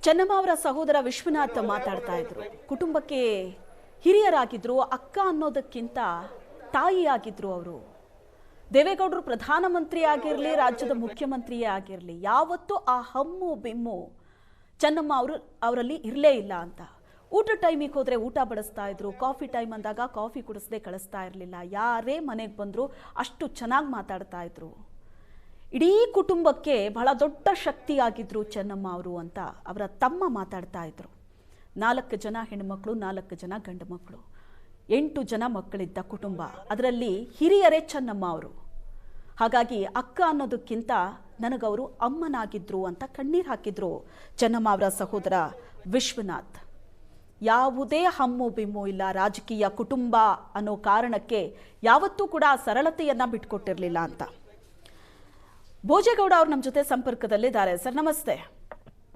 ಚೆನ್ನಮ್ಮ ಅವರ ಸಹೋದರ ವಿಶ್ವನಾಥ್ ಮಾತಾಡ್ತಾ ಇದ್ರು. ಕುಟುಂಬಕ್ಕೆ ಹಿರಿಯರಾಗಿದ್ರು, ಅಕ್ಕ ಅನ್ನೋದಕ್ಕಿಂತ ತಾಯಿಯಾಗಿದ್ರು ಅವರು. ದೇವೇಗೌಡರು ಪ್ರಧಾನಮಂತ್ರಿ ಆಗಿರಲಿ, ರಾಜ್ಯದ ಮುಖ್ಯಮಂತ್ರಿಯೇ ಆಗಿರಲಿ, ಯಾವತ್ತೂ ಆ ಹಮ್ಮು ಬಿಮ್ಮು ಚೆನ್ನಮ್ಮ ಅವರಲ್ಲಿ ಇರಲೇ ಇಲ್ಲ ಅಂತ. ಊಟ ಟೈಮಿಗೆ ಹೋದರೆ ಊಟ ಬಡಿಸ್ತಾ ಇದ್ರು, ಕಾಫಿ ಟೈಮ್ ಅಂದಾಗ ಕಾಫಿ ಕುಡಿಸದೆ ಕಳಿಸ್ತಾ ಇರಲಿಲ್ಲ. ಯಾರೇ ಮನೆಗೆ ಬಂದರೂ ಅಷ್ಟು ಚೆನ್ನಾಗಿ ಮಾತಾಡ್ತಾ ಇದ್ರು. ಇಡೀ ಕುಟುಂಬಕ್ಕೆ ಬಹಳ ದೊಡ್ಡ ಶಕ್ತಿಯಾಗಿದ್ರು ಚೆನ್ನಮ್ಮ ಅವರು ಅಂತ ಅವರ ತಮ್ಮ ಮಾತಾಡ್ತಾ ಇದ್ರು. 4 ಜನ ಹೆಣ್ಣುಮಕ್ಕಳು, 4 ಜನ ಗಂಡು ಮಕ್ಕಳು, 8 ಜನ ಮಕ್ಕಳಿದ್ದ ಕುಟುಂಬ. ಅದರಲ್ಲಿ ಹಿರಿಯರೇ ಚೆನ್ನಮ್ಮ ಅವರು. ಹಾಗಾಗಿ ಅಕ್ಕ ಅನ್ನೋದಕ್ಕಿಂತ ನನಗವರು ಅಮ್ಮನಾಗಿದ್ರು ಅಂತ ಕಣ್ಣೀರು ಹಾಕಿದ್ರು ಚೆನ್ನಮ್ಮ ಅವರ ಸಹೋದರ ವಿಶ್ವನಾಥ್. ಯಾವುದೇ ಹಮ್ಮು ಬಿಮ್ಮು ಇಲ್ಲ, ರಾಜಕೀಯ ಕುಟುಂಬ ಅನ್ನೋ ಕಾರಣಕ್ಕೆ ಯಾವತ್ತೂ ಕೂಡ ಸರಳತೆಯನ್ನ ಬಿಟ್ಕೊಟ್ಟಿರಲಿಲ್ಲ ಅಂತ. ಭೋಜೇಗೌಡ ಅವರು ನಮ್ಮ ಜೊತೆ ಸಂಪರ್ಕದಲ್ಲಿದ್ದಾರೆ. ಸರ್ ನಮಸ್ತೆ.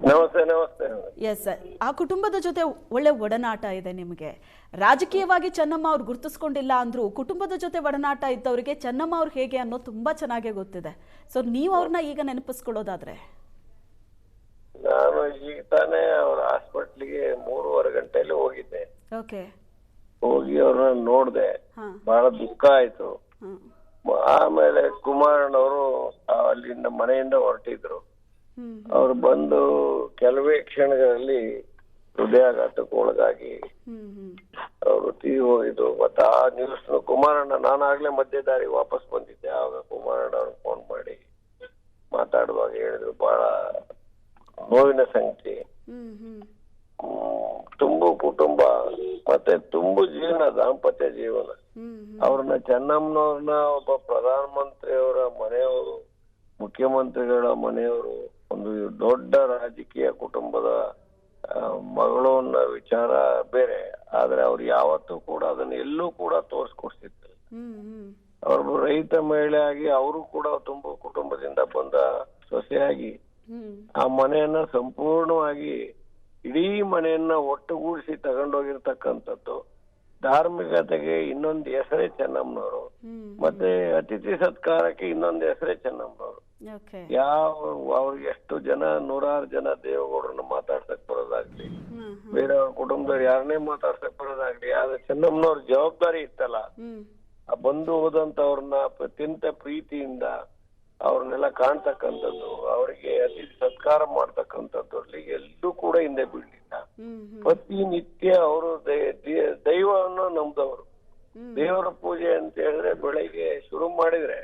ನಮಸ್ತೆ. ನಮಸ್ತೆ. ಎಸ್ ಸರ್, ಆ ಕುಟುಂಬದ ಜೊತೆ ಒಳ್ಳೆ ಒಡನಾಟ ಇದೆ ನಿಮಗೆ. ರಾಜಕೀಯವಾಗಿ ಚೆನ್ನಮ್ಮ ಅವ್ರು ಗುರುತಿಸ್ಕೊಂಡಿಲ್ಲ ಅಂದ್ರೂ ಕುಟುಂಬದ ಜೊತೆ ಒಡನಾಟ ಇದ್ದವರಿಗೆ ಚೆನ್ನಮ್ಮ ಅವ್ರು ಹೇಗೆ ಅನ್ನೋದು ತುಂಬಾ ಚೆನ್ನಾಗೇ ಗೊತ್ತಿದೆ. ಸೊ ನೀವು ಅವ್ರನ್ನ ಈಗ ನೆನಪಿಸ್ಕೊಳ್ಳೋದಾದ್ರೆ? ನಾನು ಈಗ ತಾನೇ ಅವ್ರ ಹಾಸ್ಪಿಟ್ಲಿಗೆ 3:15 ಗಂಟೆಯಲ್ಲಿ ಹೋಗಿದ್ದೆ. ಓಕೆ. ಹೋಗಿ ಅವ್ರನ್ನ ನೋಡ್ದೆ, ಬಹಳ ದುಃಖ ಆಯ್ತು. ಆಮೇಲೆ ಕುಮಾರಣ್ಣವರು ಅಲ್ಲಿಂದ ಮನೆಯಿಂದ ಹೊರಟಿದ್ರು. ಅವ್ರು ಬಂದು ಕೆಲವೇ ಕ್ಷಣಗಳಲ್ಲಿ ಹೃದಯಾಘಾತಕ್ಕೆ ಒಳಗಾಗಿ ಅವರು ತೀರಿ ಹೋಗಿದ್ದು. ಮತ್ತೆ ಆ ನ್ಯೂಸ್ ಕುಮಾರಣ್ಣ, ನಾನಾಗ್ಲೇ ಮಧ್ಯ ದಾರಿ ವಾಪಸ್ ಬಂದಿದ್ದೆ. ಆವಾಗ ಕುಮಾರಣ್ಣ ಅವ್ರು ಫೋನ್ ಮಾಡಿ ಮಾತಾಡುವಾಗ ಹೇಳಿದ್ರು, ಬಹಳ ನೋವಿನ ಸಂಗತಿ. ತುಂಬು ಕುಟುಂಬ ಮತ್ತೆ ತುಂಬು ಜೀವನ, ದಾಂಪತ್ಯ ಜೀವನ. ಅವ್ರನ್ನ ಚೆನ್ನಮ್ಮನವ್ರನ್ನ ಒಬ್ಬ ಪ್ರಧಾನಮಂತ್ರಿಯವರ ಮನೆಯವರು, ಮುಖ್ಯಮಂತ್ರಿಗಳ ಮನೆಯವರು, ಒಂದು ದೊಡ್ಡ ರಾಜಕೀಯ ಕುಟುಂಬದ ಮಗಳು ಅನ್ನೋ ವಿಚಾರ ಬೇರೆ. ಆದ್ರೆ ಅವ್ರು ಯಾವತ್ತೂ ಕೂಡ ಅದನ್ನ ಎಲ್ಲೂ ಕೂಡ ತೋರ್ಸ್ಕೊಡ್ತಿದ್ರು. ಅವ್ರು ರೈತ ಮಹಿಳೆ ಆಗಿ ಅವರು ಕೂಡ ತುಂಬು ಕುಟುಂಬದಿಂದ ಬಂದ ಸೊಸೆಯಾಗಿ ಆ ಮನೆಯನ್ನ ಸಂಪೂರ್ಣವಾಗಿ ಇಡೀ ಮನೆಯನ್ನ ಒಟ್ಟುಗೂಡಿಸಿ ತಗೊಂಡೋಗಿರ್ತಕ್ಕಂಥದ್ದು. ಧಾರ್ಮಿಕತೆಗೆ ಇನ್ನೊಂದು ಹೆಸರೇ ಚೆನ್ನಮ್ಮನವರು, ಮತ್ತೆ ಅತಿಥಿ ಸತ್ಕಾರಕ್ಕೆ ಇನ್ನೊಂದು ಹೆಸರೇ ಚೆನ್ನಮ್ಮನವರು. ಅವ್ರಿಗೆ ಎಷ್ಟು ಜನ, 100 ಜನ ದೇವೇಗೌಡರನ್ನ ಮಾತಾಡ್ಸಕ್ ಬರೋದಾಗ್ಲಿ, ಬೇರೆಯವ್ರ ಕುಟುಂಬದವ್ರು ಯಾರನ್ನೇ ಮಾತಾಡ್ಸಕ್ ಬರೋದಾಗ್ಲಿ, ಆದ್ರೆ ಚೆನ್ನಮ್ಮನವ್ರ ಜವಾಬ್ದಾರಿ ಇತ್ತಲ್ಲ, ಆ ಬಂದು ಹೋದಂತವ್ರನ್ನ ಅತ್ಯಂತ ಪ್ರೀತಿಯಿಂದ ಅವ್ರನ್ನೆಲ್ಲ ಕಾಣ್ತಕ್ಕಂಥದ್ದು, ಅವರಿಗೆ ಅತಿಥಿ ಸತ್ಕಾರ ಮಾಡ್ತಕ್ಕಂಥದ್ದು ಎಲ್ಲೂ ಕೂಡ ಹಿಂದೆ ಬೀಳಲಿಲ್ಲ. ಪ್ರತಿನಿತ್ಯ ಅವರು ದೈವವನ್ನು ನಂಬಿದವರು. ದೇವರ ಪೂಜೆ ಅಂತ ಹೇಳಿದ್ರೆ ಬೆಳಿಗ್ಗೆ ಶುರು ಮಾಡಿದ್ರೆ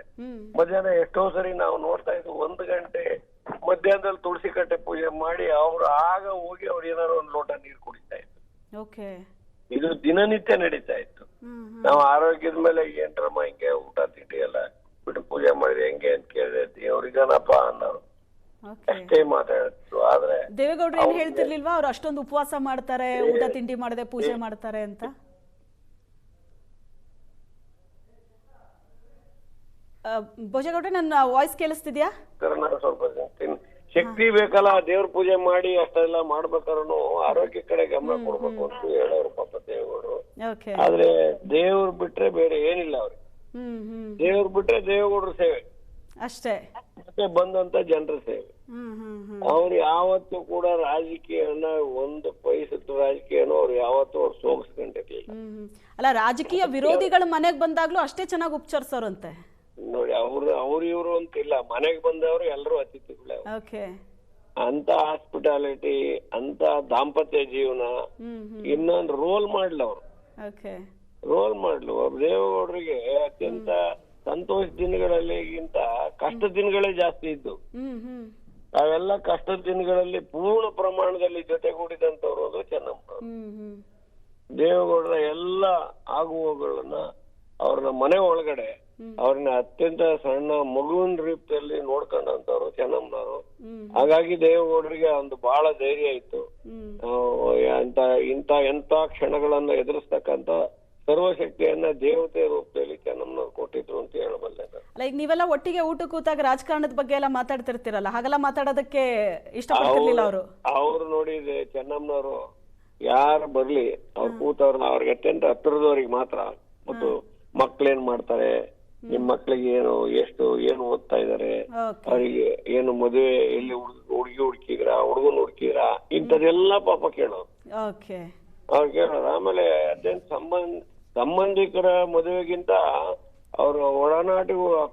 ಮಧ್ಯಾಹ್ನ ಎಷ್ಟೋ ಸರಿ ನಾವು ನೋಡ್ತಾ ಇದ್ವಿ, 1 ಗಂಟೆ ಮಧ್ಯಾಹ್ನದಲ್ಲಿ ತುಳಸಿ ಕಟ್ಟೆ ಪೂಜೆ ಮಾಡಿ ಅವ್ರು ಆಗ ಹೋಗಿ ಅವ್ರು ಏನಾದ್ರು 1 ಲೋಟ ನೀರು ಕುಡಿತಾ ಇದ್ರು. ಇದು ದಿನನಿತ್ಯ ನಡೀತಾ ಇತ್ತು. ನಾವು ಆರೋಗ್ಯದ ಮೇಲೆ ಏನ್ರಮ್ಮ ಹಿಂಗೆ ಊಟ ತಿಂಡಿ ಎಲ್ಲ ಬಿಟ್ಟು ಪೂಜೆ ಮಾಡಿದ್ರೆ ಹೆಂಗೆ ಅಂತ ಕೇಳಿದ್ರೆ ದೇವ್ರಿಗನಪ್ಪ ಅನ್ನೋರು ಅಷ್ಟೇ ಮಾತಾಡಿದ್ರು. ಆದ್ರೆ ದೇವೇಗೌಡರು ಏನ್ ಹೇಳ್ತಿರ್ಲಿಲ್ವಾ, ಅವ್ರು ಅಷ್ಟೊಂದು ಉಪವಾಸ ಮಾಡ್ತಾರೆ, ಊಟ ತಿಂಡಿ ಮಾಡದೆ ಪೂಜೆ ಮಾಡ್ತಾರೆ ಅಂತ? ಭೋಜೇಗೌಡ್ರೆ, ನನ್ನ ವಾಯ್ಸ್ ಕೇಳಿಸ್ತಿದ್ಯಾ? ಸ್ವಲ್ಪ ಶಕ್ತಿ ಬೇಕಲ್ಲ, ದೇವ್ರ ಪೂಜೆ ಮಾಡಿ ಅಷ್ಟೆಲ್ಲ ಮಾಡ್ಬೇಕಾದ್ರೂ ಆರೋಗ್ಯ ಕಡೆ ಗಮನ ಕೊಡ್ಬೇಕು ಅಂತ ಹೇಳೋರು ಪಾಪ ದೇವೇಗೌಡರು. ಆದ್ರೆ ದೇವ್ರು ಬಿಟ್ರೆ ಬೇರೆ ಏನಿಲ್ಲ ಅವ್ರಿಗೆ. ದೇವ್ರು ಬಿಟ್ರೆ ದೇವೇಗೌಡರ ಸೇವೆ ಅಷ್ಟೇ, ಮತ್ತೆ ಬಂದಂತ ಜನರ ಸೇವೆ. ಅವ್ರು ಯಾವತ್ತೂ ಕೂಡ ರಾಜಕೀಯನ, ಒಂದು ಪೈಸದ ರಾಜಕೀಯನ ಅವ್ರು ಯಾವತ್ತೂ ಅವ್ರು ಸೋಗಿಸ್ಕೊಂಡಿರ್ಲಿಲ್ಲ. ಅಲ್ಲ, ರಾಜಕೀಯ ವಿರೋಧಿಗಳ ಮನೆಗ್ ಬಂದಾಗ್ಲೂ ಅಷ್ಟೇ ಚೆನ್ನಾಗಿ ಉಪಚರಿಸೋರಂತೆ ನೋಡಿ. ಇವ್ರು ಅಂತ ಇಲ್ಲ, ಮನೆಗ್ ಬಂದವರು ಎಲ್ಲರೂ ಅತಿಥಿಗಳೇ. ಅಂತ ಹಾಸ್ಪಿಟಾಲಿಟಿ, ಅಂತ ದಾಂಪತ್ಯ ಜೀವನ, ಇನ್ನೊಂದು ರೋಲ್ ಮಾಡ್ಲು ಅವ್ರು. ದೇವೇಗೌಡರಿಗೆ ಅತ್ಯಂತ ಸಂತೋಷ ದಿನಗಳಲ್ಲಿಗಿಂತ ಕಷ್ಟ ದಿನಗಳೇ ಜಾಸ್ತಿ ಇದ್ದು. ಅವೆಲ್ಲ ಕಷ್ಟದ ದಿನಗಳಲ್ಲಿ ಪೂರ್ಣ ಪ್ರಮಾಣದಲ್ಲಿ ಜೊತೆಗೂಡಿದಂತವ್ರು ಅದು ಚೆನ್ನಮ್ಮ. ದೇವೇಗೌಡರ ಎಲ್ಲ ಆಗುವಗಳನ್ನ ಅವ್ರನ್ನ ಮನೆ ಒಳಗಡೆ ಅವ್ರನ್ನ ಅತ್ಯಂತ ಸಣ್ಣ ಮಗುವಿನ ರೂಪದಲ್ಲಿ ನೋಡ್ಕೊಂಡಂತವ್ರು ಚೆನ್ನಮ್ಮನವರು. ಹಾಗಾಗಿ ದೇವೇಗೌಡರಿಗೆ ಒಂದು ಬಹಳ ಧೈರ್ಯ ಇತ್ತು. ಎಂತ ಕ್ಷಣಗಳನ್ನ ಎದುರಿಸ್ತಕ್ಕಂತ ಸರ್ವಶಕ್ತಿಯನ್ನ ದೇವತೆ ರೂಪದಲ್ಲಿ ಚೆನ್ನಮ್ಮನವ್ರು ಕೊಟ್ಟಿದ್ರು ಅಂತ ಹೇಳಬಲ್ಲೆ. ಲೈಕ್ ನೀವೆಲ್ಲ ಒಟ್ಟಿಗೆ ಊಟ ಕೂತಾಗ ರಾಜಕಾರಣದ ಬಗ್ಗೆ ಎಲ್ಲ ಮಾತಾಡ್ತಿರ್ತೀರಲ್ಲ, ಹಾಗೆಲ್ಲ ಮಾತಾಡೋದಕ್ಕೆ ಇಷ್ಟಪಡ್ತಿರ್ಲಿಲ್ಲ ಅವರು. ಅವ್ರು ನೋಡಿದ್ರೆ ಚೆನ್ನಮ್ಮನವರು ಯಾರು ಬರ್ಲಿ ಅವ್ರು ಕೂತವ್ರನ್ನ ಅವ್ರಿಗೆ ಅತ್ಯಂತ ಹತ್ತಿರದವ್ರಿಗೆ ಮಾತ್ರ, ಮತ್ತು ಮಕ್ಳೇನ್ ಮಾಡ್ತಾರೆ, ನಿಮ್ ಮಕ್ಳಿಗೆ ಏನು ಓದ್ತಾ ಇದಾರೆ, ಓಕೆ ಅವರಿಗೆ ಏನು ಮದುವೆ, ಎಲ್ಲಿ ಹುಡುಗಿ ಹುಡುಕಿದ್ರ, ಹುಡುಗನ್ ಹುಡುಕಿದ್ರ, ಇಂಥದೆಲ್ಲ ಪಾಪ ಕೇಳೋರು. ಓಕೆ ಅವ್ರು ಕೇಳೋರು. ಆಮೇಲೆ ಅದೇನ್ ಸಂಬಂಧಿಕರ ಮದುವೆಗಿಂತ ಅವ್ರ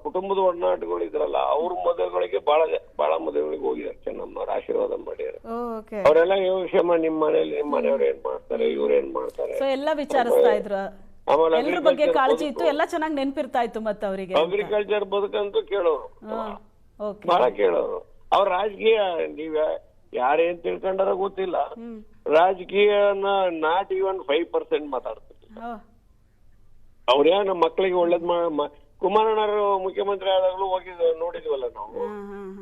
ಕುಟುಂಬದ ಒಡನಾಟಗಳು ಇದ್ರಲ್ಲ, ಅವ್ರ ಮದುವೆಗಳಿಗೆ ಬಹಳ ಮದುವೆಗಳಿಗೆ ಹೋಗಿದ್ದಾರೆ. ಚೆನ್ನಮ್ಮನವ್ರ ಆಶೀರ್ವಾದ ಮಾಡಿದ್ದಾರೆ. ಓಕೆ ಅವರೆಲ್ಲ ಯೋಚನೆ ಮಾಡಿ ನಿಮ್ಮ ಮನೆಯವ್ರು ಏನ್ ಮಾಡ್ತಾರೆ, ಇವ್ರು ಏನ್ ಮಾಡ್ತಾರೆ, ಸೊ ಎಲ್ಲ ವಿಚಾರಿಸ್ತಾ ಇದ್ರು. ಆಮೇಲೆ ಎಲ್ರ ಬಗ್ಗೆ ಕಾಳಜಿ ಇತ್ತು, ಎಲ್ಲ ಚೆನ್ನಾಗಿ ನೆನ್ಪಿರ್ತಾ ಇತ್ತು ಮತ್ತೆ ಅವರಿಗೆ. ಅಗ್ರಿಕಲ್ಚರ್ ಬದುಕಂತೂ ಕೇಳೋರು, ಓಕೆ ಬಹಳ ಕೇಳೋರು. ಅವ್ರ ರಾಜಕೀಯ ನೀವ್ ಯಾರೇನ್ ತಿಳ್ಕೊಂಡಾರ ಗೊತ್ತಿಲ್ಲ, ರಾಜಕೀಯನ ನಾಟ್ ಇವನ್ 5% ಮಾತಾಡ್ತಾರೆ. ಅವ್ರೇನ ಮಕ್ಕಳಿಗೆ ಒಳ್ಳೇದ್ ಕುಮಾರಣ್ಣರು ಮುಖ್ಯಮಂತ್ರಿ ಆದಾಗ್ಲೂ ನೋಡಿದ್ವಲ್ಲ ನಾವು,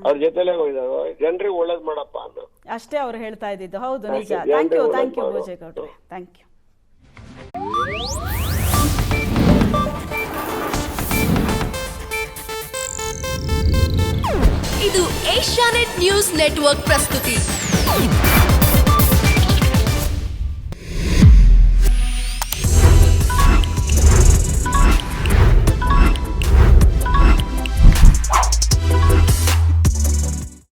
ಅವ್ರ ಜೊತೆಲೆ ಹೋಗಿದಾಗ ಜನರಿಗೆ ಒಳ್ಳೇದ್ ಮಾಡಪ್ಪ ಅನ್ನೋ ಅಷ್ಟೇ ಅವ್ರು ಹೇಳ್ತಾ ಇದ್ದಿದ್ದು. ಹೌದು, ನಿಜ. ಥ್ಯಾಂಕ್ ಯು ಭೋಜೇಗೌಡ್ರೆ, ಥ್ಯಾಂಕ್ ಯು. ಇದು ಏಷ್ಯಾನೆಟ್ ನ್ಯೂಸ್ ನೆಟ್ವರ್ಕ್ ಪ್ರಸ್ತುತಿ.